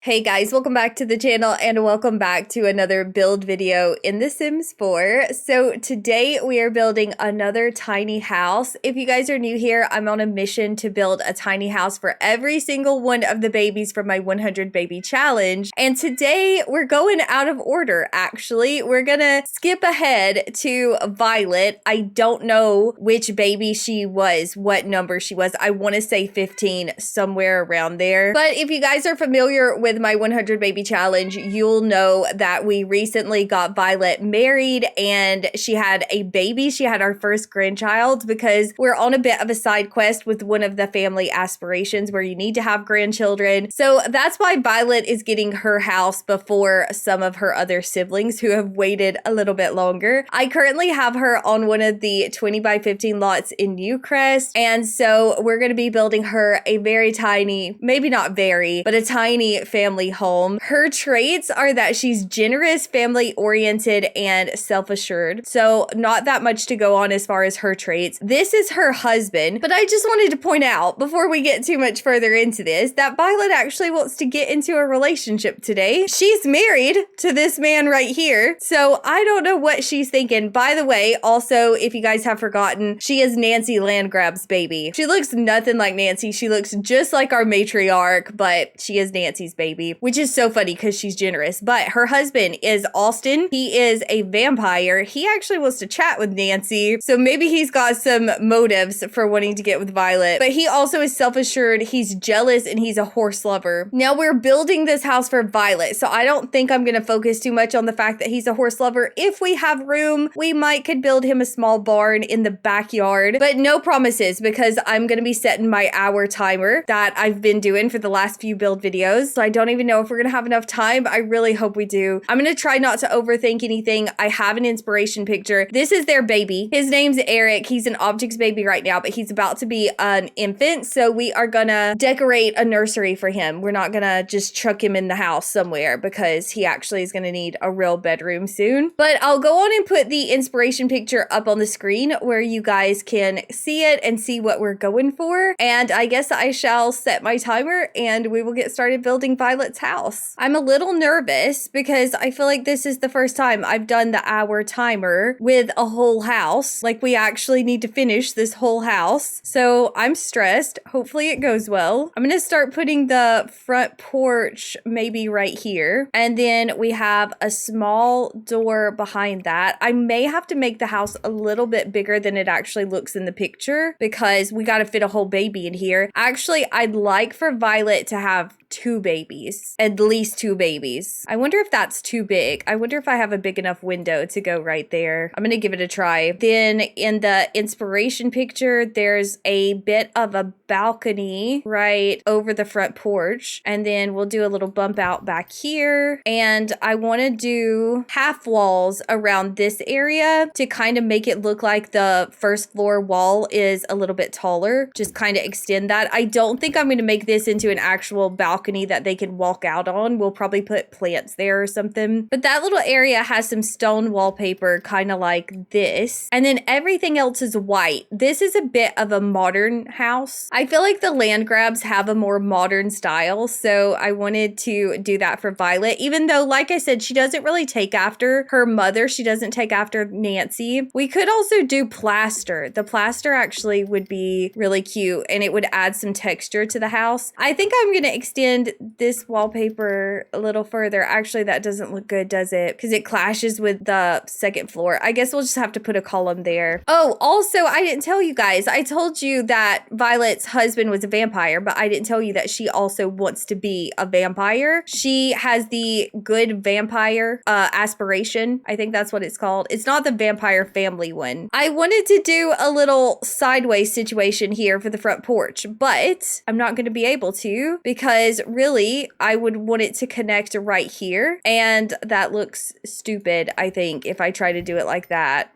Hey guys, welcome back to the channel and welcome back to another build video in The Sims 4. So today we are building another tiny house. If you guys are new here, I'm on a mission to build a tiny house for every single one of the babies from my 100 baby challenge. And today we're going out of order, actually. We're gonna skip ahead to Violet. I don't know which baby she was, what number she was. I want to say 15, somewhere around there. But if you guys are familiar with my 100 baby challenge, you'll know that we recently got Violet married and she had a baby. She had our first grandchild because we're on a bit of a side quest with one of the family aspirations where you need to have grandchildren. So that's why Violet is getting her house before some of her other siblings who have waited a little bit longer. I currently have her on one of the 20 by 15 lots in Newcrest, and so we're going to be building her a very tiny, maybe not very, but a tiny family home. Her traits are that she's generous, family-oriented, and self-assured. So not that much to go on as far as her traits. This is her husband, but I just wanted to point out before we get too much further into this that Violet actually wants to get into a relationship today. She's married to this man right here, so I don't know what she's thinking. By the way, also, if you guys have forgotten, she is Nancy Landgrab's baby. She looks nothing like Nancy. She looks just like our matriarch, but she is Nancy's baby, which is so funny because she's generous. But her husband is Austin. He is a vampire. He actually wants to chat with Nancy, so maybe he's got some motives for wanting to get with Violet. But he also is self-assured, he's jealous, and he's a horse lover. Now we're building this house for Violet, so I don't think I'm gonna focus too much on the fact that he's a horse lover. If we have room, we could build him a small barn in the backyard, but no promises because I'm gonna be setting my hour timer that I've been doing for the last few build videos. So I don't even know if we're gonna have enough time, but I really hope we do. I'm gonna try not to overthink anything. I have an inspiration picture. This is their baby. His name's Eric. He's an objects baby right now, but he's about to be an infant. So we are gonna decorate a nursery for him. We're not gonna just chuck him in the house somewhere because he actually is gonna need a real bedroom soon. But I'll go on and put the inspiration picture up on the screen where you guys can see it and see what we're going for. And I guess I shall set my timer and we will get started building Violet's house. I'm a little nervous because I feel like this is the first time I've done the hour timer with a whole house. Like, we actually need to finish this whole house. So I'm stressed. Hopefully it goes well. I'm gonna start putting the front porch maybe right here. And then we have a small door behind that. I may have to make the house a little bit bigger than it actually looks in the picture because we gotta fit a whole baby in here. Actually, I'd like for Violet to have 2 babies, at least 2 babies. I wonder if that's too big. I wonder if I have a big enough window to go right there. I'm gonna give it a try. Then in the inspiration picture, there's a bit of a balcony right over the front porch. And then we'll do a little bump out back here. And I wanna do half walls around this area to kind of make it look like the first floor wall is a little bit taller. Just kind of extend that. I don't think I'm gonna make this into an actual balcony that they can walk out on. We'll probably put plants there or something. But that little area has some stone wallpaper, kind of like this. And then everything else is white. This is a bit of a modern house. I feel like the Landgrabs have a more modern style, so I wanted to do that for Violet, even though, like I said, she doesn't really take after her mother. She doesn't take after Nancy. We could also do plaster. The plaster actually would be really cute, and it would add some texture to the house. I think I'm going to extend this wallpaper a little further. Actually, that doesn't look good, does it? Because it clashes with the second floor. I guess we'll just have to put a column there. Oh, also, I didn't tell you guys. I told you that Violet's husband was a vampire, but I didn't tell you that she also wants to be a vampire. She has the good vampire aspiration. I think that's what it's called. It's not the vampire family one. I wanted to do a little sideways situation here for the front porch, but I'm not going to be able to because really I would want it to connect right here, and that looks stupid, I think, if I try to do it like that.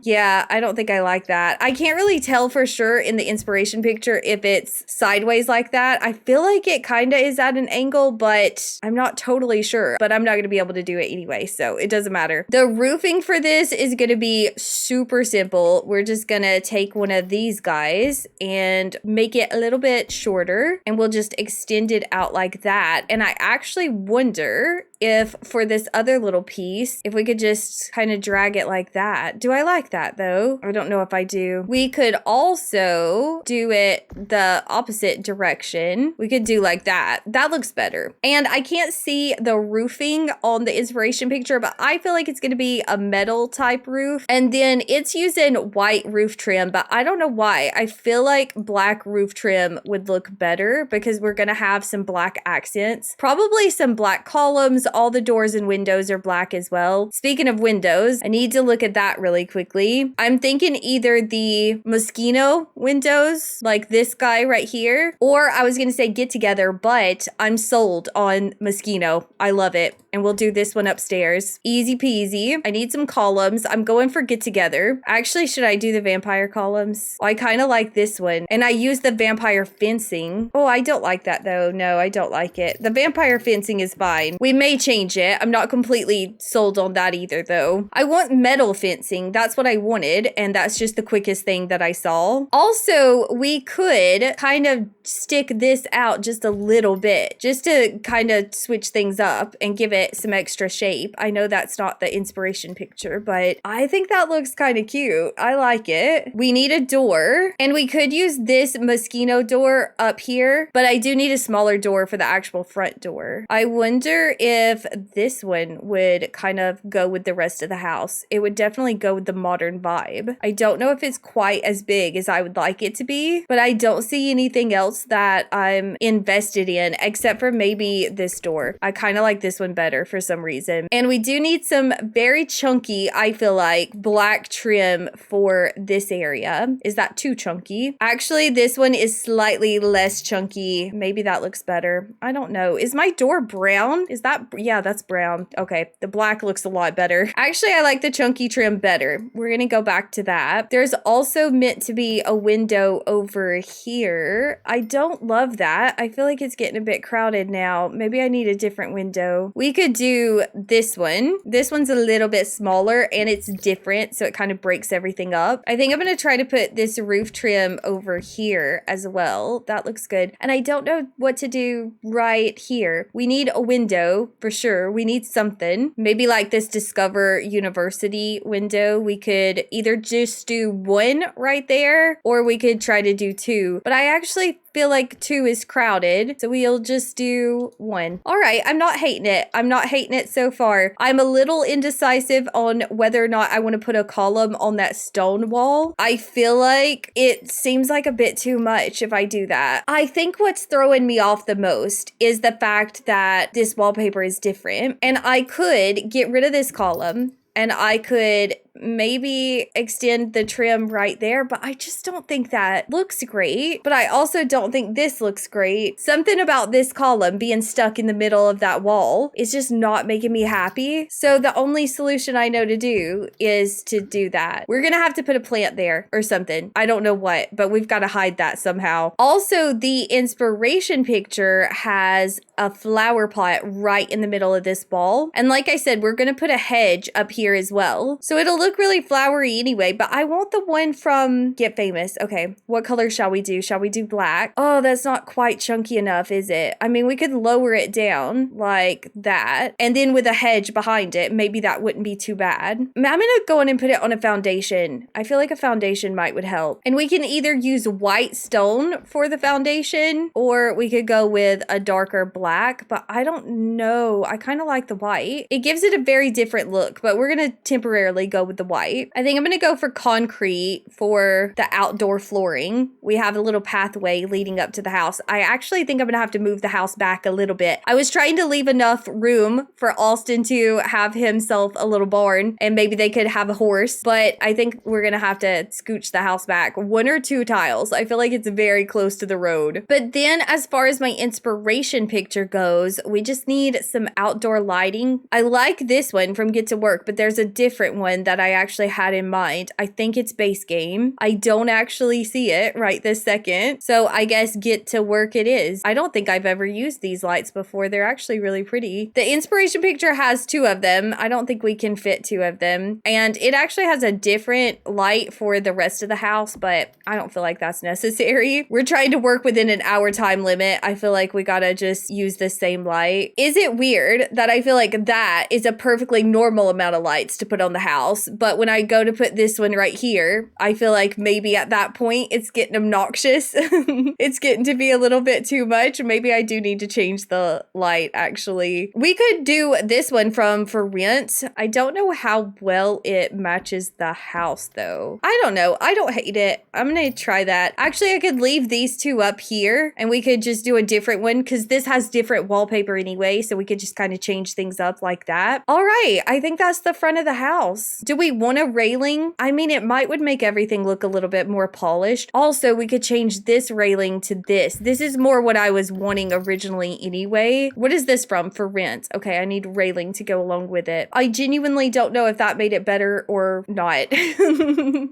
Yeah, I don't think I like that. I can't really tell for sure in the inspiration picture if it's sideways like that. I feel like it kind of is at an angle, but I'm not totally sure. But I'm not going to be able to do it anyway, so it doesn't matter. The roofing for this is going to be super simple. We're just going to take one of these guys and make it a little bit shorter, and we'll just extend it out like that. that. And I actually wonder if for this other little piece, if we could just kind of drag it like that. Do I like that though? I don't know if I do. We could also do it the opposite direction. We could do like that. That looks better. And I can't see the roofing on the inspiration picture, but I feel like it's going to be a metal type roof. And then it's using white roof trim, but I don't know why. I feel like black roof trim would look better because we're going to have some black accents, probably some black columns. All the doors and windows are black as well. Speaking of windows, I need to look at that really quickly. I'm thinking either the Moschino windows, like this guy right here, or I was going to say Get Together, but I'm sold on Moschino. I love it. And we'll do this one upstairs. Easy peasy. I need some columns. I'm going for Get Together. Actually, should I do the vampire columns? I kind of like this one. And I use the vampire fencing. Oh, I don't like that though. No, I don't like it. The vampire fencing is fine. We may change it. I'm not completely sold on that either though. I want metal fencing. That's what I wanted. And that's just the quickest thing that I saw. Also, we could kind of stick this out just a little bit, just to kind of switch things up and give it some extra shape. I know that's not the inspiration picture, but I think that looks kind of cute. I like it. We need a door, and we could use this Moschino door up here, but I do need a smaller door for the actual front door. I wonder if this one would kind of go with the rest of the house. It would definitely go with the modern vibe. I don't know if it's quite as big as I would like it to be, but I don't see anything else that I'm invested in except for maybe this door. I kind of like this one better for some reason. And we do need some very chunky, I feel like, black trim for this area. Is that too chunky? Actually, this one is slightly less chunky. Maybe that looks better. I don't know. Is my door brown? Is that, yeah, that's brown. Okay, the black looks a lot better. Actually, I like the chunky trim better. We're gonna go back to that. There's also meant to be a window over here. I don't love that. I feel like it's getting a bit crowded now. Maybe I need a different window. We could do this one. This one's a little bit smaller and it's different, so it kind of breaks everything up. I think I'm gonna try to put this roof trim over here as well. That looks good. And I don't know what to do right here. We need a window for sure. We need something. Maybe like this Discover University window. We could either just do one right there, or we could try to do two. But I actually feel like two is crowded, so we'll just do one. All right, I'm not hating it. I'm not hating it so far. I'm a little indecisive on whether or not I want to put a column on that stone wall. I feel like it seems like a bit too much if I do that. I think what's throwing me off the most is the fact that this wallpaper is different, and I could get rid of this column and I could maybe extend the trim right there, but I just don't think that looks great. But I also don't think this looks great. Something about this column being stuck in the middle of that wall is just not making me happy. So the only solution I know to do is to do that. We're gonna have to put a plant there or something. I don't know what, but we've got to hide that somehow. Also, the inspiration picture has a flower pot right in the middle of this wall. And like I said, we're gonna put a hedge up here as well. So it'll look really flowery anyway, but I want the one from Get Famous. Okay, what color shall we do? Shall we do black? Oh, that's not quite chunky enough, is it? I mean, we could lower it down like that, and then with a hedge behind it, maybe that wouldn't be too bad. I'm gonna go in and put it on a foundation. I feel like a foundation would help. And we can either use white stone for the foundation, or we could go with a darker black, but I don't know. I kind of like the white. It gives it a very different look, but we're gonna temporarily go with the white. I think I'm gonna go for concrete for the outdoor flooring. We have a little pathway leading up to the house. I actually think I'm gonna have to move the house back a little bit. I was trying to leave enough room for Austin to have himself a little barn, and maybe they could have a horse, but I think we're gonna have to scooch the house back 1 or 2 tiles. I feel like it's very close to the road. But then as far as my inspiration picture goes, we just need some outdoor lighting. I like this one from Get to Work, but there's a different one that that I actually had in mind. I think it's base game. I don't actually see it right this second. So I guess get to work it is. I don't think I've ever used these lights before. They're actually really pretty. The inspiration picture has 2 of them. I don't think we can fit 2 of them. And it actually has a different light for the rest of the house, but I don't feel like that's necessary. We're trying to work within an hour time limit. I feel like we gotta just use the same light. Is it weird that I feel like that is a perfectly normal amount of lights to put on the house, but when I go to put this one right here, I feel like maybe at that point it's getting obnoxious. It's getting to be a little bit too much. Maybe I do need to change the light actually. We could do this one from For Rent. I don't know how well it matches the house though. I don't know. I don't hate it. I'm gonna try that. Actually, I could leave these 2 up here and we could just do a different one because this has different wallpaper anyway, so we could just kind of change things up like that. All right, I think that's the front of the house. Do we want a railing? I mean, it would make everything look a little bit more polished. Also, we could change this railing to this. This is more what I was wanting originally anyway. What is this from? For Rent. Okay, I need railing to go along with it. I genuinely don't know if that made it better or not.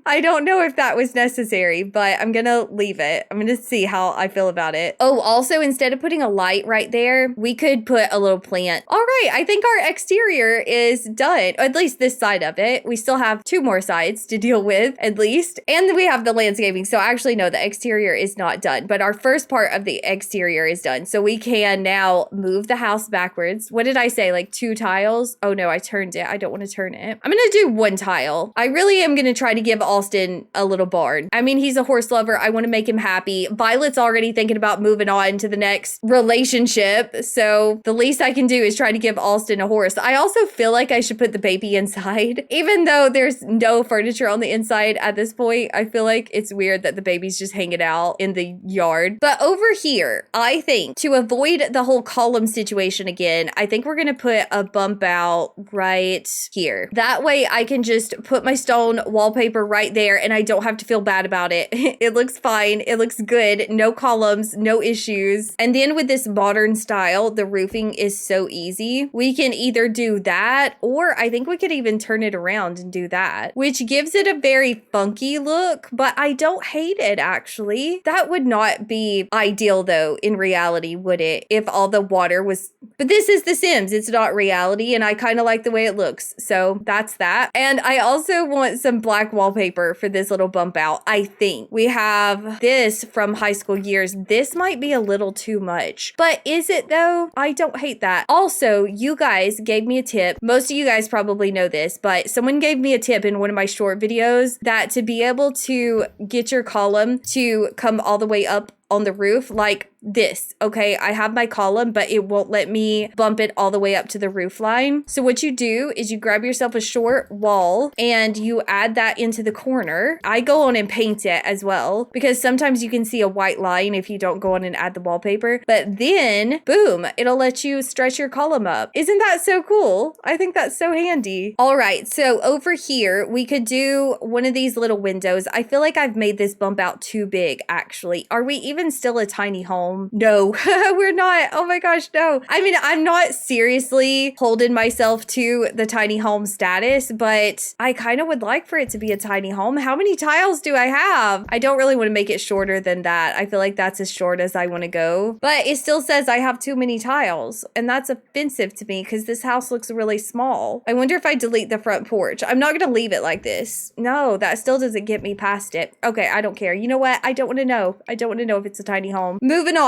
I don't know if that was necessary, but I'm gonna leave it. I'm gonna see how I feel about it. Oh, also, instead of putting a light right there, we could put a little plant. All right, I think our exterior is done, or at least this side of it. We still have 2 more sides to deal with, at least. And then we have the landscaping. So actually, no, the exterior is not done, but our first part of the exterior is done. So we can now move the house backwards. What did I say? Like 2 tiles? Oh no, I turned it. I don't want to turn it. I'm gonna do 1 tile. I really am gonna try to give Austin a little barn. I mean, he's a horse lover. I want to make him happy. Violet's already thinking about moving on to the next relationship. So the least I can do is try to give Austin a horse. I also feel like I should put the baby inside, even though there's no furniture on the inside at this point. I feel like it's weird that the baby's just hanging out in the yard. But over here, I think to avoid the whole column situation again, I think we're going to put a bump out right here. That way I can just put my stone wallpaper right there and I don't have to feel bad about it. It looks fine. It looks good. No columns, no issues. And then with this modern style, the roofing is so easy. We can either do that, or I think we could even turn it around and do that, which gives it a very funky look, but I don't hate it actually. That would not be ideal though in reality, would it? If all the water was, but this is The Sims. It's not reality and I kind of like the way it looks. So that's that. And I also want some black wallpaper for this little bump out. I think we have this from high school years. This might be a little too much, but is it though? I don't hate that. Also, you guys gave me a tip. Most of you guys probably know this, but someone gave me a tip in one of my short videos that to be able to get your column to come all the way up on the roof like this. Okay, I have my column, but it won't let me bump it all the way up to the roof line. So what you do is you grab yourself a short wall and you add that into the corner. I go on and paint it as well because sometimes you can see a white line if you don't go on and add the wallpaper, but then boom, it'll let you stretch your column up. Isn't that so cool? I think that's so handy. All right, so over here we could do one of these little windows. I feel like I've made this bump out too big actually. Are we even still a tiny home? No, we're not. Oh my gosh, no. I mean, I'm not seriously holding myself to the tiny home status, but I kind of would like for it to be a tiny home. How many tiles do I have? I don't really want to make it shorter than that. I feel like that's as short as I want to go, but it still says I have too many tiles, and that's offensive to me because this house looks really small. I wonder if I delete the front porch. I'm not going to leave it like this. No, that still doesn't get me past it. Okay, I don't care. You know what? I don't want to know. I don't want to know if it's a tiny home. Moving on.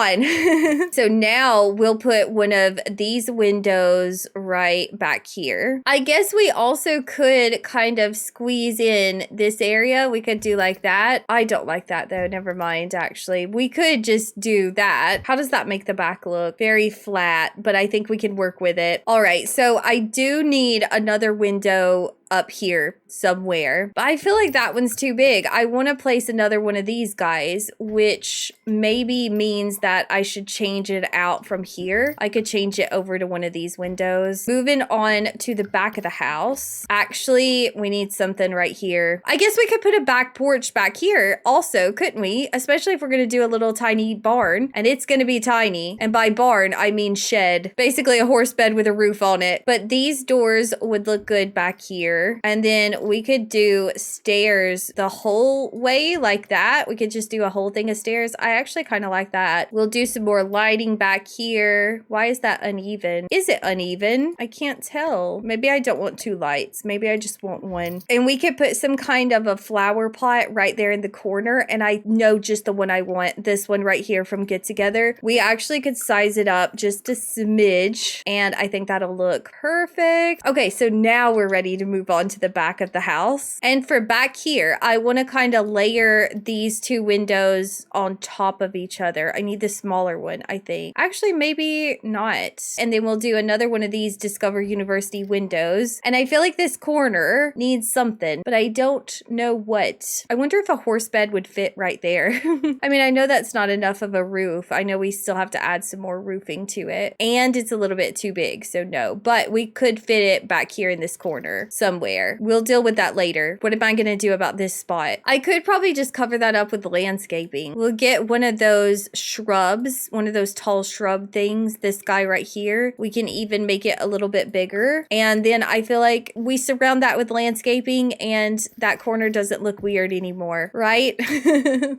So now we'll put one of these windows right back here. I guess we also could kind of squeeze in this area. We could do like that. I don't like that though. Never mind, actually. We could just do that. How does that make the back look? Very flat, but I think we can work with it. All right, so I do need another window up here somewhere, but I feel like that one's too big. I want to place another one of these guys, which maybe means that I should change it out from here. I could change it over to one of these windows. Moving on to the back of the house. Actually, we need something right here. I guess we could put a back porch back here also, couldn't we? Especially if we're going to do a little tiny barn, and it's going to be tiny. And by barn, I mean shed. Basically a horse bed with a roof on it. But these doors would look good back here. here. And then we could do stairs the whole way like that. We could just do a whole thing of stairs. I actually kind of like that. We'll do some more lighting back here. Why is that uneven? Is it uneven? I can't tell. Maybe I don't want 2 lights. Maybe I just want 1. And we could put some kind of a flower pot right there in the corner. And I know just the one I want. This one right here from Get Together. We actually could size it up just a smidge. And I think that'll look perfect. Okay, so now we're ready to move on to the back of the house. And for back here, I want to kind of layer these 2 windows on top of each other. I need the smaller one, I think. Actually, maybe not. And then we'll do another one of these Discover University windows. And I feel like this corner needs something, but I don't know what. I wonder if a horse bed would fit right there. I mean, I know that's not enough of a roof. I know we still have to add some more roofing to it. And it's a little bit too big, so no. But we could fit it back here in this corner somewhere. We'll deal with that later. What am I going to do about this spot? I could probably just cover that up with landscaping. We'll get one of those shrubs, one of those tall shrub things, this guy right here. We can even make it a little bit bigger. And then I feel like we surround that with landscaping and that corner doesn't look weird anymore, right?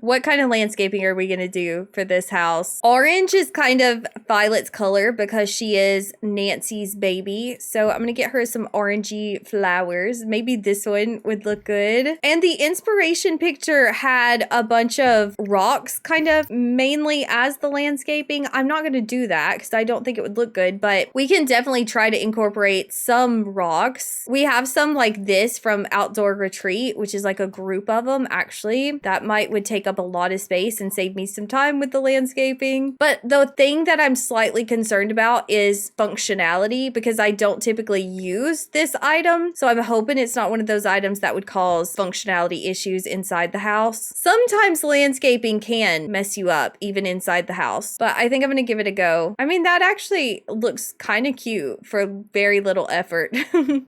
What kind of landscaping are we going to do for this house? Orange is kind of Violet's color because she is Nancy's baby. So I'm going to get her some orangey flowers. Maybe this one would look good. And the inspiration picture had a bunch of rocks kind of mainly as the landscaping. I'm not going to do that because I don't think it would look good, but we can definitely try to incorporate some rocks. We have some like this from Outdoor Retreat, which is like a group of them actually. That would take up a lot of space and save me some time with the landscaping. But the thing that I'm slightly concerned about is functionality because I don't typically use this item. So I'm hoping it's not one of those items that would cause functionality issues inside the house. Sometimes landscaping can mess you up even inside the house, but I think I'm going to give it a go. I mean, that actually looks kind of cute for very little effort.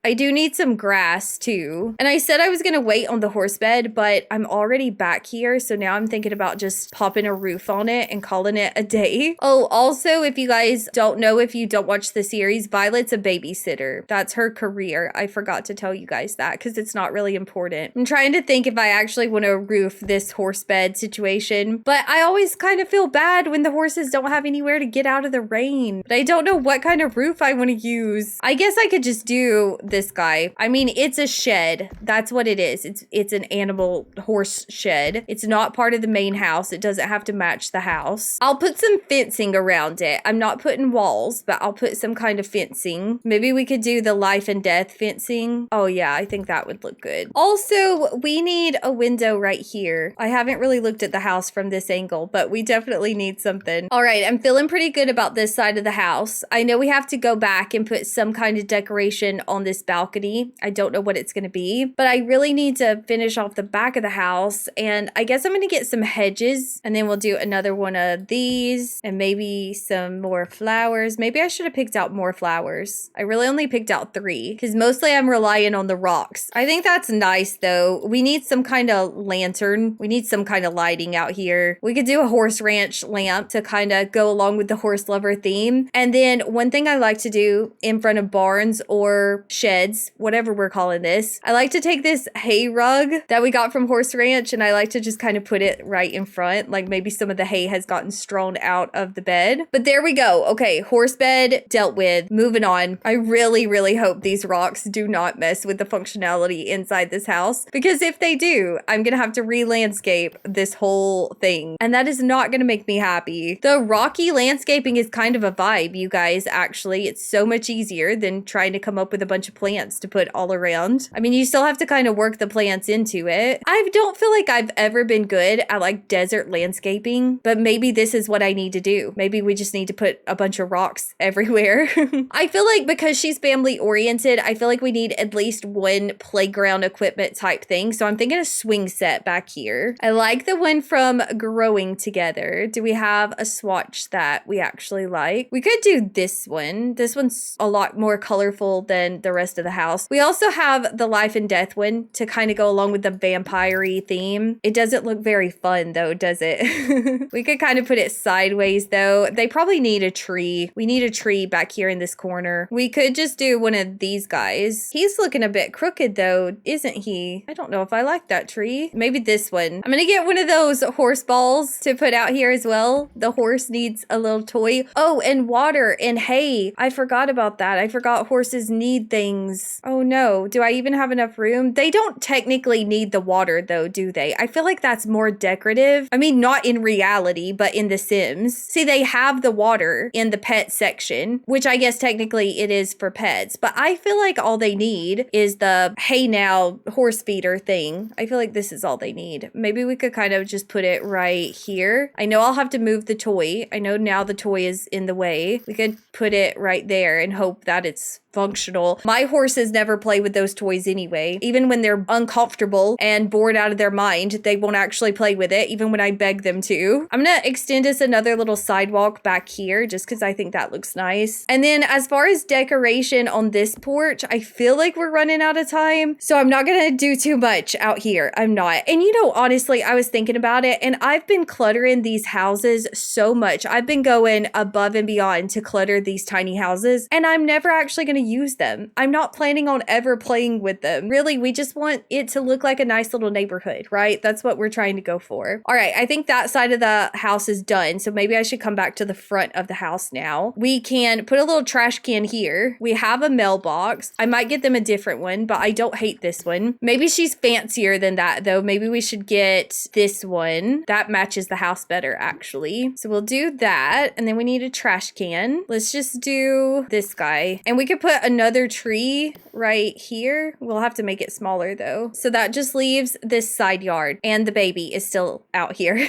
I do need some grass too. And I said I was going to wait on the horse bed, but I'm already back here. So now I'm thinking about just popping a roof on it and calling it a day. Oh, also, if you guys don't know, if you don't watch the series, Violet's a babysitter. That's her career. I forgot to tell you guys that because it's not really important. I'm trying to think if I actually want to roof this horse bed situation, but I always kind of feel bad when the horses don't have anywhere to get out of the rain. But I don't know what kind of roof I want to use. I guess I could just do this guy. I mean, it's a shed. That's what it is. It's an animal horse shed. It's not part of the main house. It doesn't have to match the house. I'll put some fencing around it. I'm not putting walls, but I'll put some kind of fencing. Maybe we could do the life and death fencing. Oh yeah, I think that would look good. Also, we need a window right here. I haven't really looked at the house from this angle, but we definitely need something. All right, I'm feeling pretty good about this side of the house. I know we have to go back and put some kind of decoration on this balcony. I don't know what it's going to be, but I really need to finish off the back of the house. And I guess I'm going to get some hedges and then we'll do another one of these and maybe some more flowers. Maybe I should have picked out more flowers. I really only picked out 3 because mostly I'm relying on the rocks. I think that's nice though. We need some kind of lantern. We need some kind of lighting out here. We could do a horse ranch lamp to kind of go along with the horse lover theme. And then one thing I like to do in front of barns or sheds, whatever we're calling this, I like to take this hay rug that we got from Horse Ranch and I like to just kind of put it right in front. Like maybe some of the hay has gotten strewn out of the bed. But there we go. Okay, horse bed dealt with. Moving on. I really, really hope these rocks do not mess with the functionality inside this house because if they do, I'm gonna have to re-landscape this whole thing. And that is not gonna make me happy. The rocky landscaping is kind of a vibe, you guys, actually. It's so much easier than trying to come up with a bunch of plants to put all around. I mean, you still have to kind of work the plants into it. I don't feel like I've ever been good at like desert landscaping, but maybe this is what I need to do. Maybe we just need to put a bunch of rocks everywhere. I feel like because she's family oriented, I feel like we need at least one playground equipment type thing. So I'm thinking a swing set back here. I like the one from Growing Together. Do we have a swatch that we actually like? We could do this one. This one's a lot more colorful than the rest of the house. We also have the life and death one to kind of go along with the vampire-y theme. It doesn't look very fun though, does it? We could kind of put it sideways though. They probably need a tree. We need a tree back here in this corner. We could just do one of these guys. He's looking a bit crooked though, isn't he? I don't know if I like that tree. Maybe this one. I'm gonna get one of those horse balls to put out here as well. The horse needs a little toy. Oh, and water and hay. I forgot about that. I forgot horses need things. Oh no, do I even have enough room? They don't technically need the water though, do they? I feel like that's more decorative. I mean, not in reality, but in The Sims. See, they have the water in the pet section, which I guess technically it is for pets, but I feel like all they need is the hey now horse feeder thing. I feel like this is all they need. Maybe we could kind of just put it right here. I know I'll have to move the toy. I know now the toy is in the way. We could put it right there and hope that it's functional. My horses never play with those toys anyway. Even when they're uncomfortable and bored out of their mind, they won't actually play with it, even when I beg them to. I'm gonna extend us another little sidewalk back here just because I think that looks nice. And then as far as decoration on this porch, I feel like we're running out of time, so I'm not gonna do too much out here. I'm not. And you know, honestly, I was thinking about it and I've been cluttering these houses so much. I've been going above and beyond to clutter these tiny houses and I'm never actually gonna use them. I'm not planning on ever playing with them. Really, we just want it to look like a nice little neighborhood, right? That's what we're trying to go for. All right, I think that side of the house is done, so maybe I should come back to the front of the house now. We can put a little trash can here. We have a mailbox. I might get them a different one, but I don't hate this one. Maybe she's fancier than that though. Maybe we should get this one. That matches the house better actually. So we'll do that, and then we need a trash can. Let's just do this guy, and we could put another tree right here. We'll have to make it smaller though. So that just leaves this side yard, and the baby is still out here.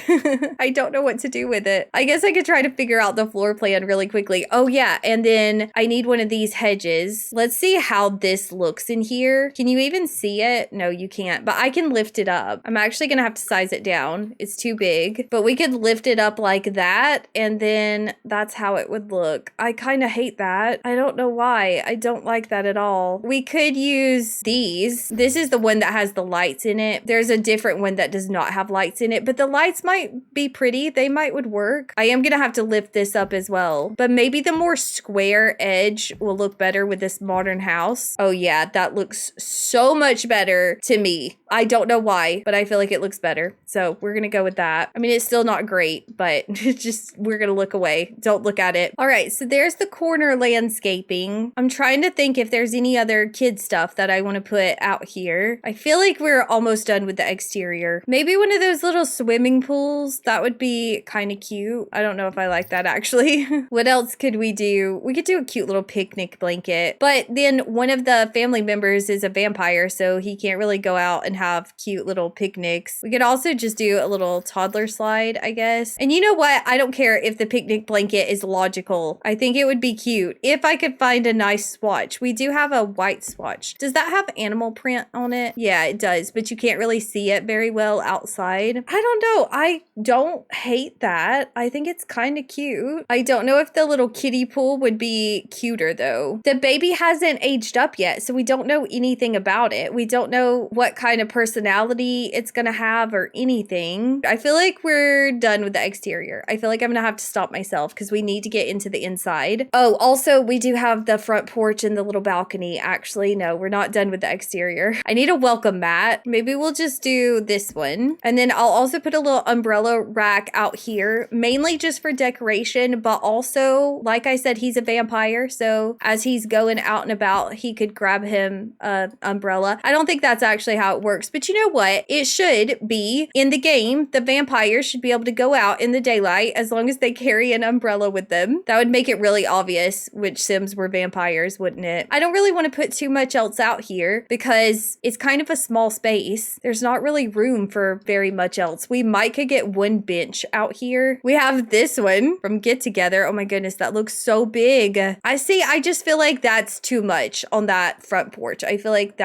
I don't know what to do with it. I guess I could try to figure out the floor plan really quickly. Oh yeah, and then I need one of these hedges. Let's see how this looks in here. Can you even see it? No, you can't, but I can lift it up. I'm actually gonna have to size it down. It's too big, but we could lift it up like that, and then that's how it would look. I kind of hate that. I don't know why. I don't like that at all. We could use these. This is the one that has the lights in it. There's a different one that does not have lights in it, but the lights might be pretty. They might would work. I am gonna have to lift this up as well, but maybe the more square edge will look better with this modern house. Oh yeah, that looks so much better to me. I don't know why, but I feel like it looks better. So we're gonna go with that. I mean, it's still not great, but it's just, we're gonna look away. Don't look at it. All right, so there's the corner landscaping. I'm trying to think if there's any other kid stuff that I want to put out here. I feel like we're almost done with the exterior. Maybe one of those little swimming pools. That would be kind of cute. I don't know if I like that actually. What else could we do? We could do a cute little picnic blanket, but then one of the family members is a vampire, so he can't really go out and have cute little picnics. We could also just do a little toddler slide, I guess. And you know what? I don't care if the picnic blanket is logical. I think it would be cute if I could find a nice swatch. We do have a white swatch. Does that have animal print on it? Yeah, it does, but you can't really see it very well outside. I don't know. I don't hate that. I think it's kind of cute. I don't know if the little kiddie pool would be cuter though. The baby hasn't aged up yet, so we don't know anything about it. We don't know what kind of personality it's gonna have or anything. I feel like we're done with the exterior. I feel like I'm gonna have to stop myself because we need to get into the inside. Oh, also we do have the front porch and the little balcony. Actually, no, we're not done with the exterior. I need a welcome mat. Maybe we'll just do this one. And then I'll also put a little umbrella rack out here, mainly just for decoration, but also, like I said, he's a vampire. So as he's going out and about, he could grab him an umbrella. I don't think that's actually how it works, but you know what? It should be in the game. The vampires should be able to go out in the daylight as long as they carry an umbrella with them. That would make it really obvious which Sims were vampires, wouldn't it? I don't really want to put too much else out here because it's kind of a small space. There's not really room for very much else. We might could get one bench out here. We have this one from Get Together. Oh my goodness, that looks so big. I just feel like that's too much on that front porch. I feel like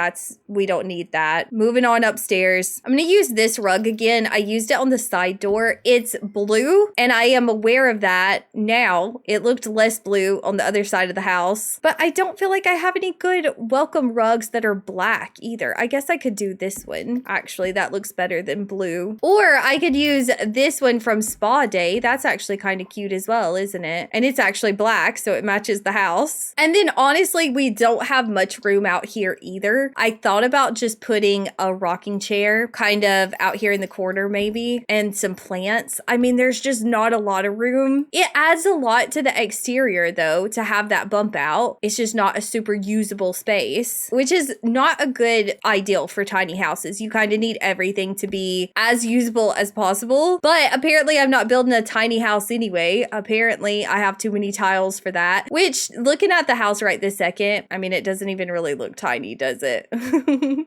we don't need that. Move moving on upstairs. I'm gonna use this rug again. I used it on the side door. It's blue, and I am aware of that now. It looked less blue on the other side of the house, but I don't feel like I have any good welcome rugs that are black either. I guess I could do this one. Actually, that looks better than blue. Or I could use this one from Spa Day. That's actually kind of cute as well, isn't it? And it's actually black, so it matches the house. And then honestly, we don't have much room out here either. I thought about just putting a rocking chair kind of out here in the corner maybe, and some plants. I mean, there's just not a lot of room. It adds a lot to the exterior though, to have that bump out. It's just not a super usable space, which is not a good ideal for tiny houses. You kind of need everything to be as usable as possible. But apparently I'm not building a tiny house anyway. Apparently I have too many tiles for that, which looking at the house right this second, I mean, it doesn't even really look tiny, does it?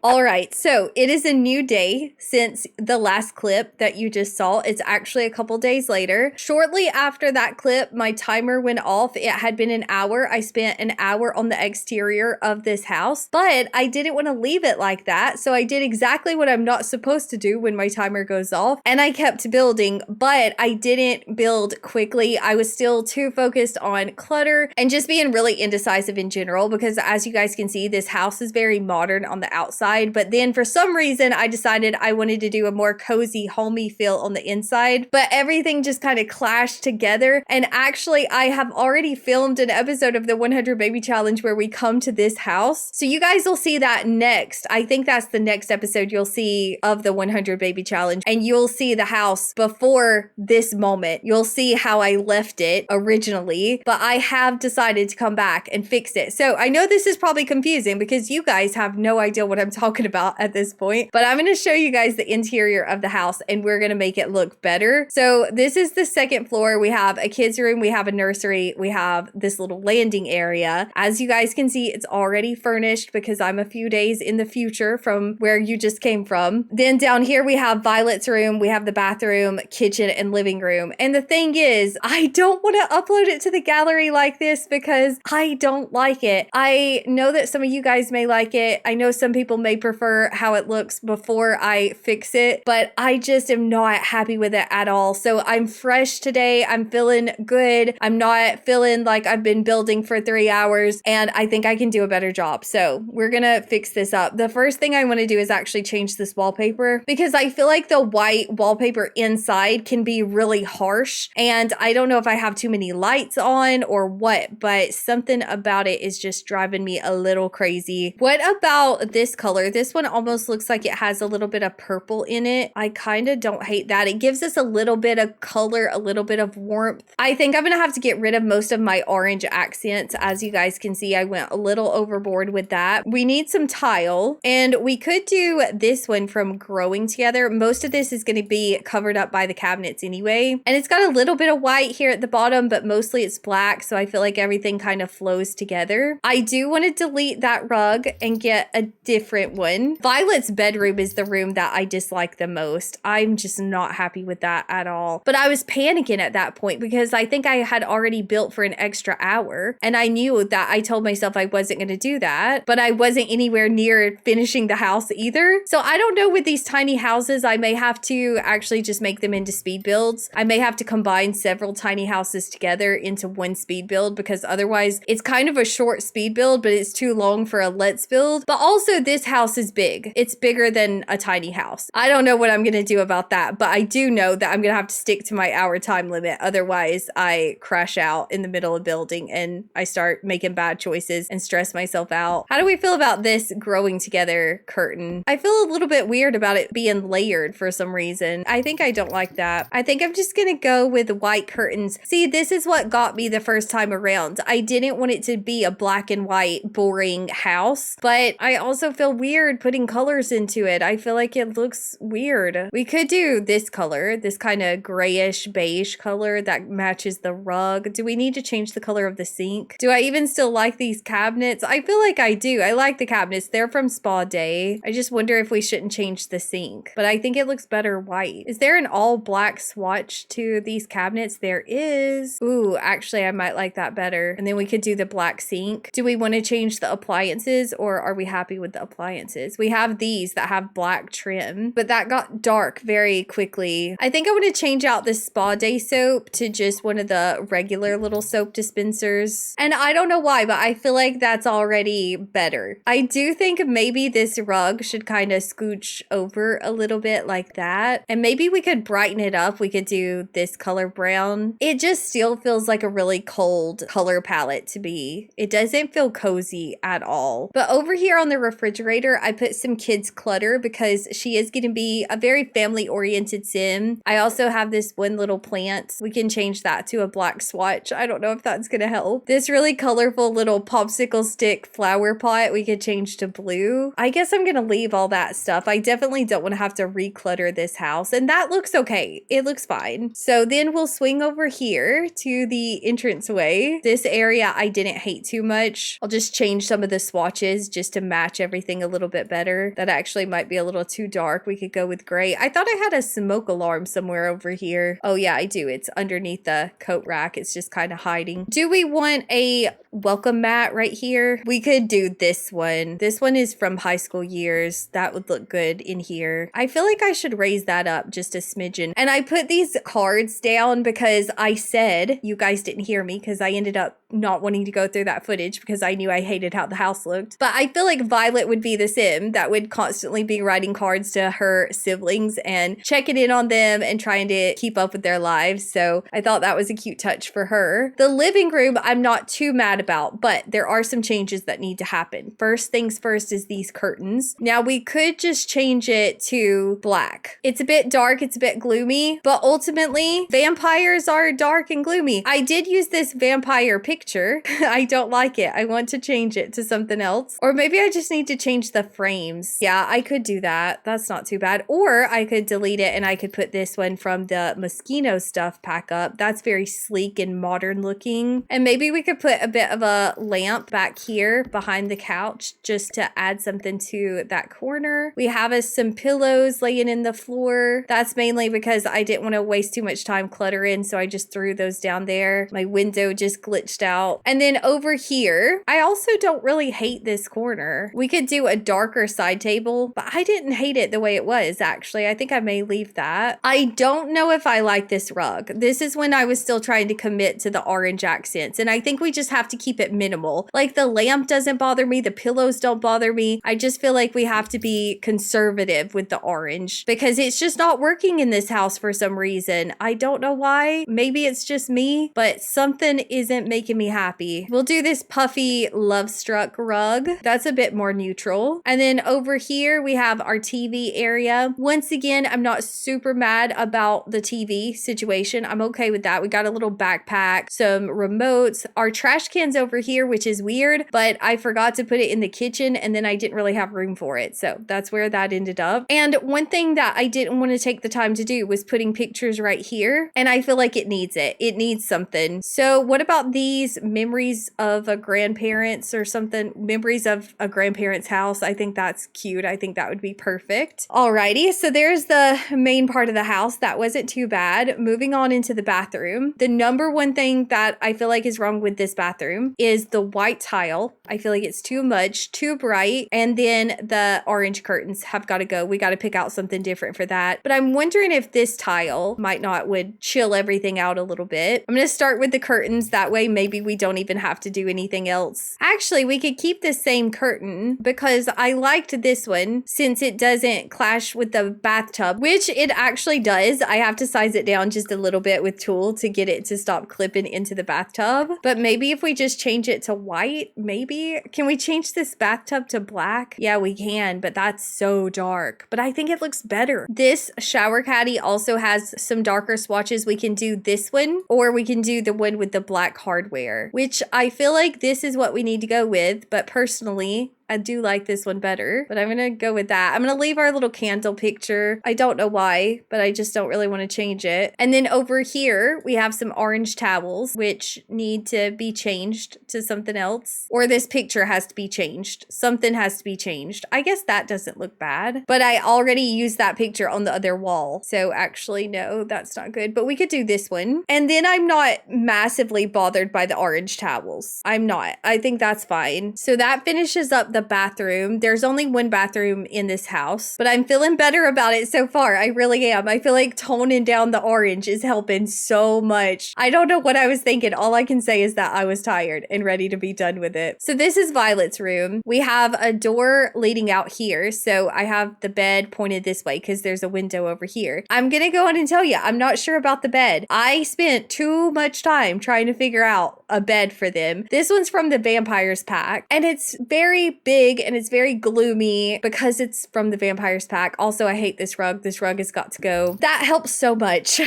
All right, so it is a new day since the last clip that you just saw. It's actually a couple days later. Shortly after that clip, my timer went off. It had been an hour. I spent an hour on the exterior of this house, but I didn't want to leave it like that. So I did exactly what I'm not supposed to do when my timer goes off, and I kept building, but I didn't build quickly. I was still too focused on clutter and just being really indecisive in general, because as you guys can see, this house is very modern on the outside, but then for some reason I decided I wanted to do a more cozy, homey feel on the inside, but everything just kind of clashed together. And actually, I have already filmed an episode of the 100 Baby Challenge where we come to this house, so you guys will see that next. I think that's the next episode you'll see of the 100 Baby Challenge, and you'll see the house before this moment. You'll see how I left it originally, but I have decided to come back and fix it. So I know this is probably confusing because you guys have no idea what I'm talking about at this point, but I'm going to show you guys the interior of the house and we're going to make it look better. So this is the second floor. We have a kids room, we have a nursery, we have this little landing area. As you guys can see, it's already furnished because I'm a few days in the future from where you just came from. Then down here we have Violet's room, we have the bathroom, kitchen, and living room. And the thing is, I don't want to upload it to the gallery like this because I don't like it. I know that some of you guys may like it. I know some people may prefer how it looks before I fix it, but I just am not happy with it at all. So I'm fresh today. I'm feeling good. I'm not feeling like I've been building for 3 hours, and I think I can do a better job. So we're gonna fix this up. The first thing I want to do is actually change this wallpaper because I feel like the white wallpaper inside can be really harsh, and I don't know if I have too many lights on or what, but something about it is just driving me a little crazy. What about this color? This one almost looks like it has a little bit of purple in it. I kind of don't hate that. It gives us a little bit of color, a little bit of warmth. I think I'm gonna have to get rid of most of my orange accents. As you guys can see, I went a little overboard with that. We need some tile, and we could do this one from Growing Together. Most of this is going to be covered up by the cabinets anyway, and it's got a little bit of white here at the bottom, but mostly it's black, so I feel like everything kind of flows together. I do want to delete that rug and get a different one. Violet's bedroom is the room that I dislike the most. I'm just not happy with that at all, but I was panicking at that point because I think I had already built for an extra hour, and I knew that I told myself I wasn't going to do that, but I wasn't anywhere near finishing the house either. So I don't know, with these tiny houses, I may have to actually just make them into speed builds. I may have to combine several tiny houses together into one speed build, because otherwise it's kind of a short speed build, but it's too long for a let's build. But also this house is big. It's bigger than a tiny house. I don't know what I'm going to do about that, but I do know that I'm going to have to stick to my hour time limit. Otherwise I crash out in the middle of building and I start making bad choices and stress myself out. How do we feel about this Growing Together curtain? I feel a little bit weird about it being layered for some reason. I think I don't like that. I think I'm just gonna go with white curtains. See, this is what got me the first time around. I didn't want it to be a black and white boring house, but I also feel weird putting colors into it. I feel like it looks weird. We could do this color, this kind of grayish beige color that matches the rug. Do we need to change the color of the sink? Do I even still like these cabinets? I feel like I do. I like the cabinets. They're from Spa Day. I just wonder if we shouldn't change the sink, but I think it looks better white. Is there an all black swatch to these cabinets? There is. Ooh, actually I might like that better. And then we could do the black sink. Do we want to change the appliances, or are we happy with the appliances? We have these that have black trim, but that got dark very quickly. I think I want to change out the Spa Day soap to just one of the regular little soap dispensers. And I don't know why, but I feel like that's already better. I do think maybe this rug should kind of scooch over a little bit like that. And maybe we could brighten it up. We could do this color brown. It just still feels like a really cold color palette to me. It doesn't feel cozy at all. But over here on the refrigerator, I put some kids clutter because she is going to be a very family oriented sim. I also have this one little plant. We can change that to a black swatch. I don't know if that's going to help. This really colorful little popsicle stick flower pot we could change to blue. I guess I'm going to leave all that stuff. I definitely don't want to have to reclutter this house, and that looks okay. It looks fine. So then we'll swing over here to the entranceway. This area I didn't hate too much. I'll just change some of the swatches just to match everything a little bit better. That actually might be a little too dark. We could go with gray. I thought I had a smoke alarm somewhere over here. Oh yeah, I do. It's underneath the coat rack. It's just kind of hiding. Do we want a welcome mat right here? We could do this one. This one is from high school years. That would look good in here. I feel like I should raise that up just a smidgen. And I put these cards down because I said, you guys didn't hear me because I ended up not wanting to go through that footage because I knew I hated how the house looked. But I feel like Violet would be the sim that would constantly be writing cards to her siblings and checking in on them and trying to keep up with their lives. So I thought that was a cute touch for her. The living room, I'm not too mad about, but there are some changes that need to happen. First things first is these curtains. Now we could just change it to black. It's a bit dark, it's a bit gloomy, but ultimately vampires are dark and gloomy. I did use this vampire picture. I don't like it. I want to change it to something else. Or maybe I just need to change the frames. Yeah, I could do that. That's not too bad. Or I could delete it and I could put this one from the Moschino stuff pack up. That's very sleek and modern looking. And maybe we could put a bit of a lamp back here behind the couch just to add something to that corner. We have some pillows laying in the floor. That's mainly because I didn't want to waste too much time cluttering, so I just threw those down there. My window just glitched out. And then over here, I also don't really hate this corner. We could do a darker side table, but I didn't hate it the way it was, actually. I think I may leave that. I don't know if I like this rug. This is when I was still trying to commit to the orange accents, and I think we just have to keep it minimal. Like the lamp doesn't bother me, the pillows don't bother me. I just feel like we have to be conservative with the orange because it's just not working in this house for some reason. I don't know why. Maybe it's just me, but something isn't making me happy. We'll do this puffy Love Struck rug. That's a bit more neutral. And then over here we have our TV area. Once again, I'm not super mad about the TV situation. I'm okay with that. We got a little backpack, some remotes, our trash cans over here, which is weird, but I forgot to put it in the kitchen and then I didn't really have room for it. So that's where that ended up. And one thing that I didn't want to take the time to do was putting pictures right here. And I feel like it needs it. It needs something. So what about these memories of a grandparents or something? Memories of a grandparent's house. I think that's cute. I think that would be perfect. Alrighty. So there's the main part of the house. That wasn't too bad. Moving on into the bathroom. The number one thing that I feel like is wrong with this bathroom is the white tile. I feel like it's too much, too bright. And then the orange curtains have got to go. We got to pick out something different for that. But I'm wondering if this tile would chill everything out a little bit. I'm going to start with the curtains. That way, maybe we don't even have to do anything else. Actually, we could keep the same curtain because I liked this one since it doesn't clash with the bathtub, which it actually does. I have to size it down just a little bit with tulle to get it to stop clipping into the bathtub. But maybe if we just change it to white, maybe. Can we change this bathtub to black? Yeah, we can, but that's so dark. But I think it looks better. This shower caddy also has some darker swatches. We can do this one, or we can do the one with the black hardware, which I feel like this is what we need to go with. But personally, I do like this one better, but I'm going to go with that. I'm going to leave our little candle picture. I don't know why, but I just don't really want to change it. And then over here, we have some orange towels, which need to be changed to something else. Or this picture has to be changed. Something has to be changed. I guess that doesn't look bad, but I already used that picture on the other wall. So actually, no, that's not good, but we could do this one. And then I'm not massively bothered by the orange towels. I'm not. I think that's fine. So that finishes up the the bathroom. There's only one bathroom in this house, but I'm feeling better about it so far. I really am. I feel like toning down the orange is helping so much. I don't know what I was thinking. All I can say is that I was tired and ready to be done with it. So this is Violet's room. We have a door leading out here. So I have the bed pointed this way because there's a window over here. I'm going to go on and tell you, I'm not sure about the bed. I spent too much time trying to figure out a bed for them. This one's from the Vampires pack and it's very big and it's very gloomy because it's from the Vampires pack. Also, I hate this rug. This rug has got to go. That helps so much.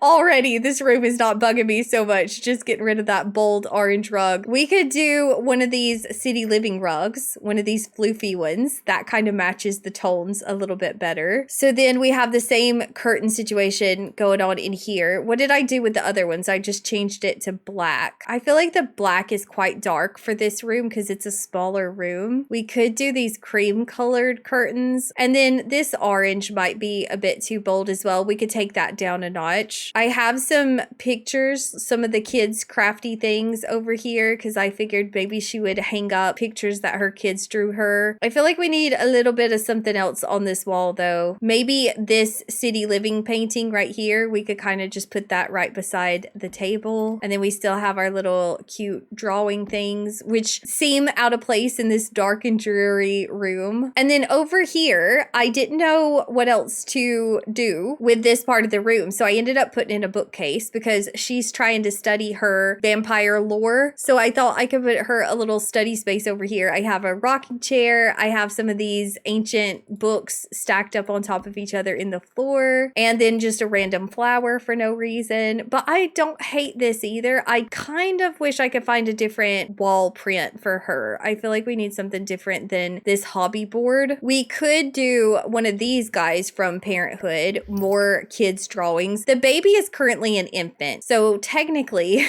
Already, this room is not bugging me so much. Just getting rid of that bold orange rug. We could do one of these city living rugs, one of these floofy ones. That kind of matches the tones a little bit better. So then we have the same curtain situation going on in here. What did I do with the other ones? I just changed it to black. I feel like the black is quite dark for this room because it's a smaller room. We could do these cream colored curtains. And then this orange might be a bit too bold as well. We could take that down a notch. I have some pictures, some of the kids' crafty things over here because I figured maybe she would hang up pictures that her kids drew her. I feel like we need a little bit of something else on this wall though. Maybe this city living painting right here, we could kind of just put that right beside the table. And then we still have our little cute drawing things, which seem out of place in this dark and dreary room. And then over here, I didn't know what else to do with this part of the room. So I ended up putting in a bookcase because she's trying to study her vampire lore. So I thought I could put her a little study space over here. I have a rocking chair. I have some of these ancient books stacked up on top of each other in the floor, and then just a random flower for no reason. But I don't hate this either. I kind of wish I could find a different wall print for her. I feel like we need something different than this hobby board. We could do one of these guys from Parenthood, more kids drawings. The baby is currently an infant, so technically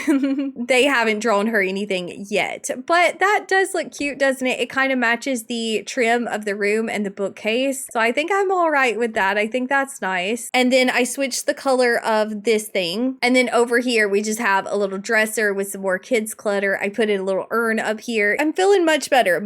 they haven't drawn her anything yet, but that does look cute, doesn't it? It kind of matches the trim of the room and the bookcase, so I think I'm all right with that. I think that's nice. And then I switched the color of this thing, and then over here we just have a little dresser with some more kids clutter. I put in a little urn up here. I'm feeling much better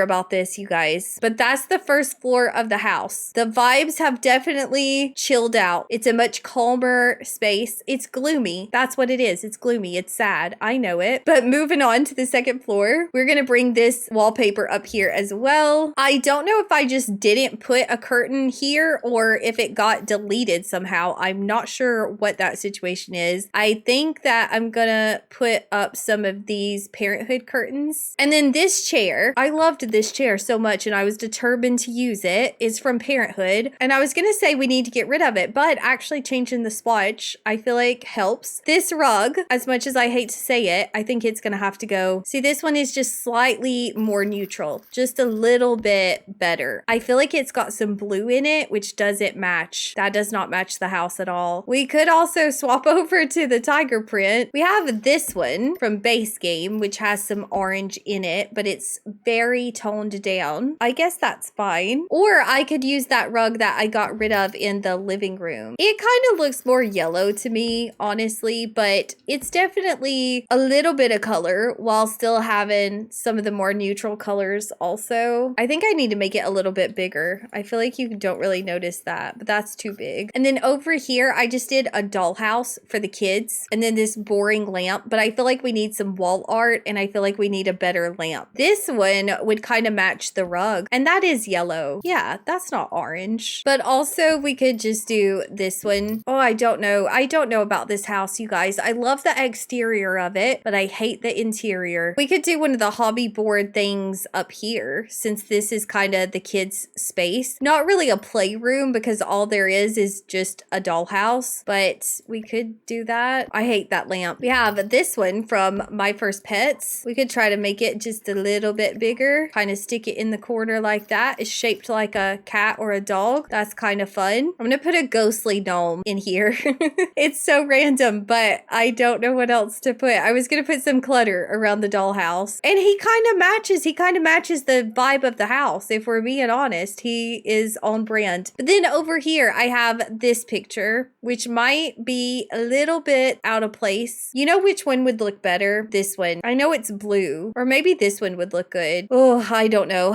about this, you guys. But that's the first floor of the house. The vibes have definitely chilled out. It's a much calmer space. It's gloomy. That's what it is. It's gloomy. It's sad. I know it. But moving on to the second floor, we're gonna bring this wallpaper up here as well. I don't know if I just didn't put a curtain here or if it got deleted somehow. I'm not sure what that situation is. I think that I'm gonna put up some of these Parenthood curtains. And then this chair, I loved this chair so much and I was determined to use it. It's from Parenthood. And I was gonna say we need to get rid of it, but actually changing the swatch, I feel like helps. This rug, as much as I hate to say it, I think it's gonna have to go. See, this one is just slightly more neutral, just a little bit better. I feel like it's got some blue in it, which doesn't match. That does not match the house at all. We could also swap over to the tiger print. We have this one from Base Game, which has some orange in it, but it's very toned down. I guess that's fine. Or I could use that rug that I got rid of in the living room. It kind of looks more yellow to me, honestly, but it's definitely a little bit of color while still having some of the more neutral colors also. I think I need to make it a little bit bigger. I feel like you don't really notice that, but that's too big. And then over here, I just did a dollhouse for the kids and then this boring lamp, but I feel like we need some wall art and I feel like we need a better lamp. This one would kind of match the rug and that is yellow. Yeah, that's not orange. But also we could just do this one. Oh, I don't know. I don't know about this house, you guys. I love the exterior of it, but I hate the interior. We could do one of the hobby board things up here since this is kind of the kids' space. Not really a playroom because all there is just a dollhouse, but we could do that. I hate that lamp. We have this one from My First Pets. We could try to make it just a little bit bigger, kind of stick it in the corner like that. It's shaped like a cat or a dog. That's kind of fun. I'm gonna put a ghostly gnome in here. It's so random, but I don't know what else to put. I was gonna put some clutter around the dollhouse, and he kind of matches the vibe of the house. If we're being honest, he is on brand. But then over here, I have this picture, which might be a little bit out of place. You know which one would look better? This one. I know it's blue, or maybe this one would look good. Oh, I don't know.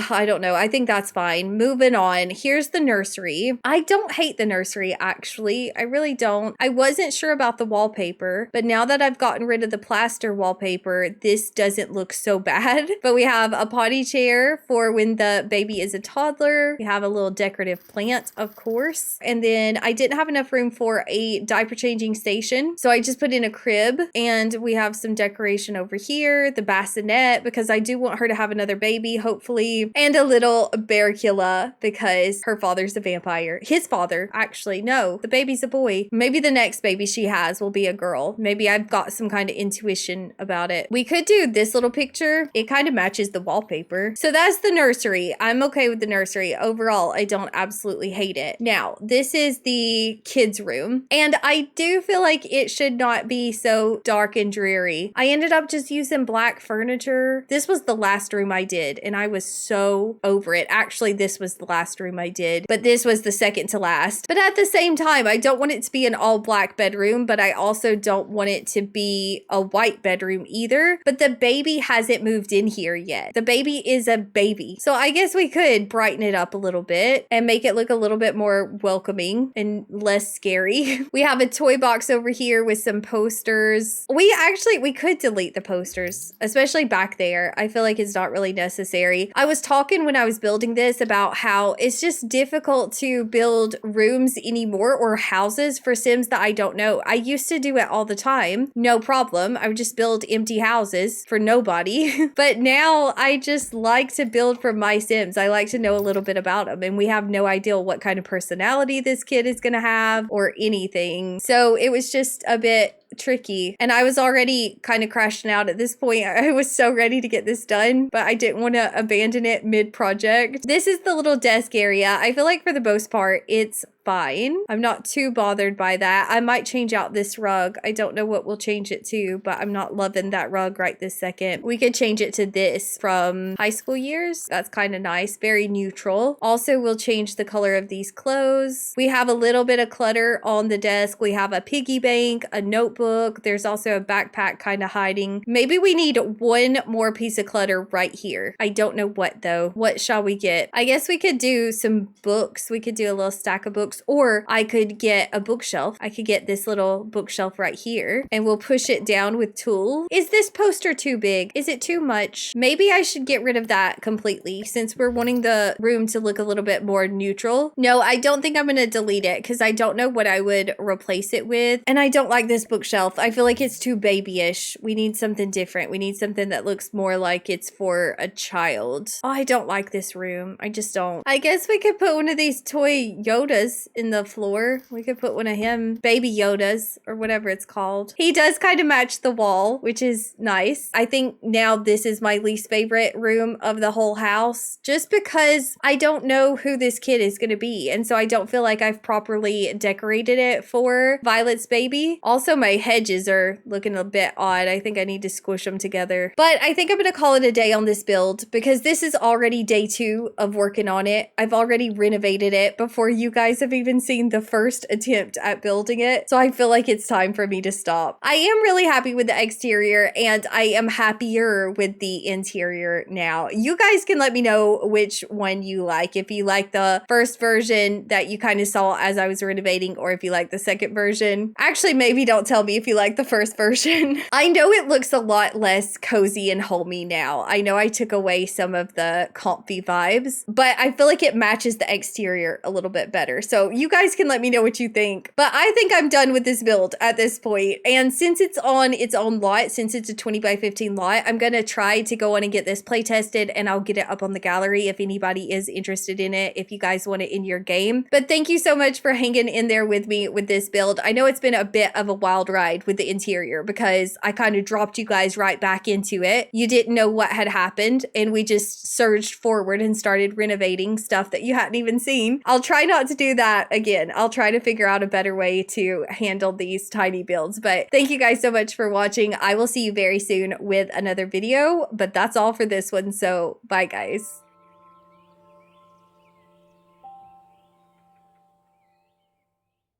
I think that's fine. Moving on. Here's the nursery. I don't hate the nursery, actually. I really don't. I wasn't sure about the wallpaper, but now that I've gotten rid of the plaster wallpaper, this doesn't look so bad. But we have a potty chair for when the baby is a toddler. We have a little decorative plant, of course. And then I didn't have enough room for a diaper changing station, so I just put in a crib, and we have some decoration over here, the bassinet, because I do want her to have another baby, hopefully, and a little Barricula because her father's a vampire. His father, actually, no, the baby's a boy. Maybe the next baby she has will be a girl. Maybe I've got some kind of intuition about it. We could do this little picture. It kind of matches the wallpaper. So that's the nursery. I'm okay with the nursery. Overall, I don't absolutely hate it. Now, this is the kids' room, and I do feel like it should not be so dark and dreary. I ended up just using black furniture. This was the last room I did, and I was so over it. Actually, this was the last room I did, but this was the second to last. But at the same time, I don't want it to be an all black bedroom, but I also don't want it to be a white bedroom either. But the baby hasn't moved in here yet. The baby is a baby. So I guess we could brighten it up a little bit and make it look a little bit more welcoming and less scary. We have a toy box over here with some posters. We could delete the posters, especially back there. I feel like it's not really necessary. I was talking when I was building this about how it's just difficult to build rooms anymore, or houses for Sims that I don't know. I used to do it all the time. No problem. I would just build empty houses for nobody. But now I just like to build for my Sims. I like to know a little bit about them, and we have no idea what kind of personality this kid is going to have or anything. So it was just a bit tricky, and I was already kind of crashing out at this point. I was so ready to get this done, but I didn't want to abandon it mid-project. This is the little desk area. I feel like for the most part, it's fine. I'm not too bothered by that. I might change out this rug. I don't know what we'll change it to, but I'm not loving that rug right this second. We could change it to this from high school years. That's kind of nice. Very neutral. Also, we'll change the color of these clothes. We have a little bit of clutter on the desk. We have a piggy bank, a notebook. There's also a backpack kind of hiding. Maybe we need one more piece of clutter right here. I don't know what though. What shall we get? I guess we could do some books. We could do a little stack of books, or I could get a bookshelf. I could get this little bookshelf right here, and we'll push it down with tulle. Is this poster too big? Is it too much? Maybe I should get rid of that completely since we're wanting the room to look a little bit more neutral. No, I don't think I'm going to delete it because I don't know what I would replace it with. And I don't like this bookshelf. I feel like it's too babyish. We need something different. We need something that looks more like it's for a child. Oh, I don't like this room. I just don't. I guess we could put one of these toy Yodas in the floor. We could put one of him, baby Yodas or whatever it's called. He does kind of match the wall, which is nice. I think now this is my least favorite room of the whole house, just because I don't know who this kid is going to be. And so I don't feel like I've properly decorated it for Violet's baby. Also, my hedges are looking a bit odd. I think I need to squish them together. But I think I'm going to call it a day on this build because this is already day 2 of working on it. I've already renovated it before you guys have even seen the first attempt at building it. So I feel like it's time for me to stop. I am really happy with the exterior, and I am happier with the interior now. You guys can let me know which one you like. If you like the first version that you kind of saw as I was renovating, or if you like the second version. Actually, maybe don't tell me if you like the first version. I know it looks a lot less cozy and homey now. I know I took away some of the comfy vibes, but I feel like it matches the exterior a little bit better. So you guys can let me know what you think. But I think I'm done with this build at this point. And since it's on its own lot, since it's a 20 by 15 lot, I'm going to try to go on and get this play tested, and I'll get it up on the gallery if anybody is interested in it, if you guys want it in your game. But thank you so much for hanging in there with me with this build. I know it's been a bit of a wild ride with the interior because I kind of dropped you guys right back into it. You didn't know what had happened, and we just surged forward and started renovating stuff that you hadn't even seen. I'll try not to do that again. I'll try to figure out a better way to handle these tiny builds. But thank you guys so much for watching. I will see you very soon with another video, but that's all for this one. So bye guys.